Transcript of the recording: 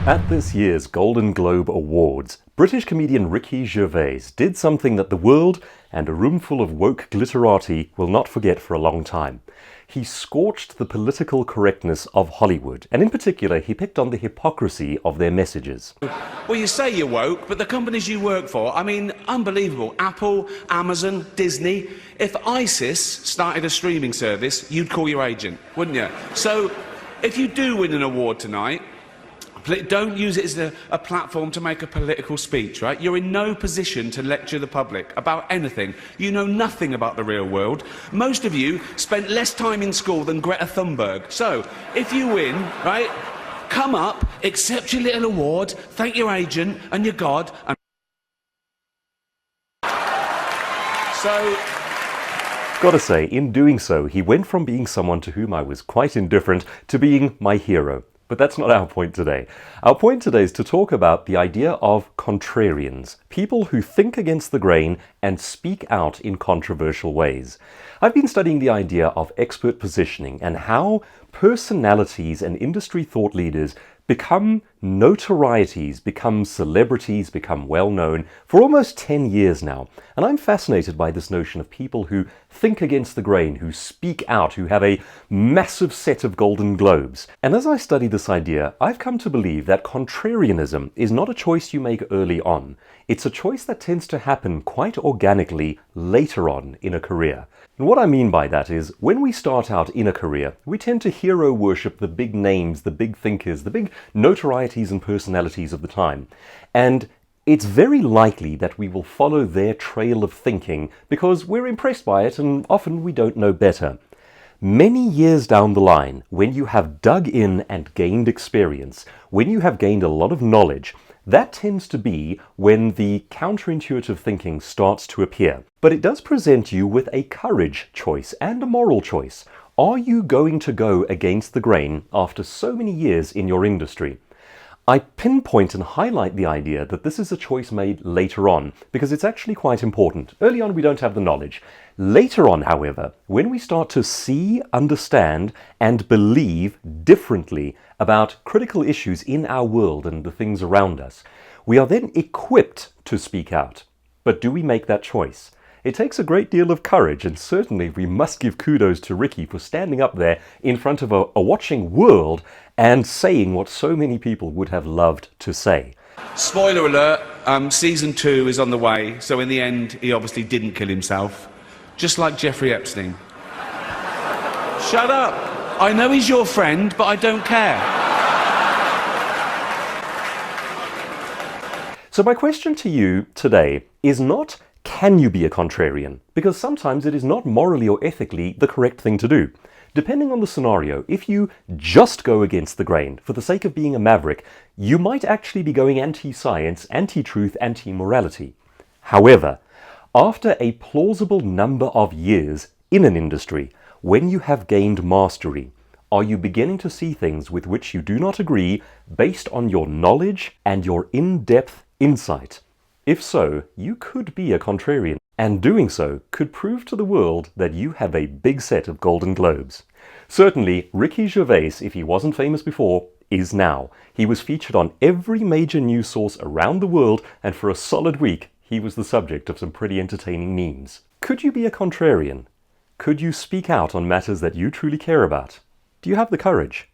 At this year's Golden Globe Awards, British comedian Ricky Gervais did something that the world and a room full of woke glitterati will not forget for a long time. He scorched the political correctness of Hollywood, and in particular he picked on the hypocrisy of their messages. Well, you say you're woke, but the companies you work for, I mean, unbelievable. Apple, Amazon, Disney. If ISIS started a streaming service, you'd call your agent, wouldn't you? So, if you do win an award tonight, don't use it as a platform to make a political speech, right? You're in no position to lecture the public about anything. You know nothing about the real world. Most of you spent less time in school than Greta Thunberg. So, if you win, right, come up, accept your little award, thank your agent and your God, and... So... Gotta say, in doing so, he went from being someone to whom I was quite indifferent to being my hero. But that's not our point today. Our point today is to talk about the idea of contrarians, people who think against the grain and speak out in controversial ways. I've been studying the idea of expert positioning and how personalities and industry thought leaders become notorieties, become celebrities, become well-known for almost 10 years now. And I'm fascinated by this notion of people who think against the grain, who speak out, who have a massive set of golden globes. And as I study this idea, I've come to believe that contrarianism is not a choice you make early on. It's a choice that tends to happen quite organically later on in a career. And what I mean by that is, when we start out in a career, we tend to hero worship the big names, the big thinkers, the big notorieties and personalities of the time. And it's very likely that we will follow their trail of thinking because we're impressed by it and often we don't know better. Many years down the line, when you have dug in and gained experience, when you have gained a lot of knowledge, that tends to be when the counterintuitive thinking starts to appear. But it does present you with a courage choice and a moral choice. Are you going to go against the grain after so many years in your industry? I pinpoint and highlight the idea that this is a choice made later on because it's actually quite important. Early on we don't have the knowledge. Later on, however, when we start to see, understand and believe differently about critical issues in our world and the things around us, we are then equipped to speak out. But do we make that choice? It takes a great deal of courage, and certainly we must give kudos to Ricky for standing up there in front of a watching world and saying what so many people would have loved to say. Spoiler alert, season 2 is on the way, so in the end he obviously didn't kill himself. Just like Jeffrey Epstein. Shut up! I know he's your friend, but I don't care. So my question to you today is not, can you be a contrarian? Because sometimes it is not morally or ethically the correct thing to do. Depending on the scenario, if you just go against the grain for the sake of being a maverick, you might actually be going anti-science, anti-truth, anti-morality. However, after a plausible number of years in an industry, when you have gained mastery, are you beginning to see things with which you do not agree based on your knowledge and your in-depth insight? If so, you could be a contrarian, and doing so could prove to the world that you have a big set of golden globes. Certainly, Ricky Gervais, if he wasn't famous before, is now. He was featured on every major news source around the world, and for a solid week, he was the subject of some pretty entertaining memes. Could you be a contrarian? Could you speak out on matters that you truly care about? Do you have the courage?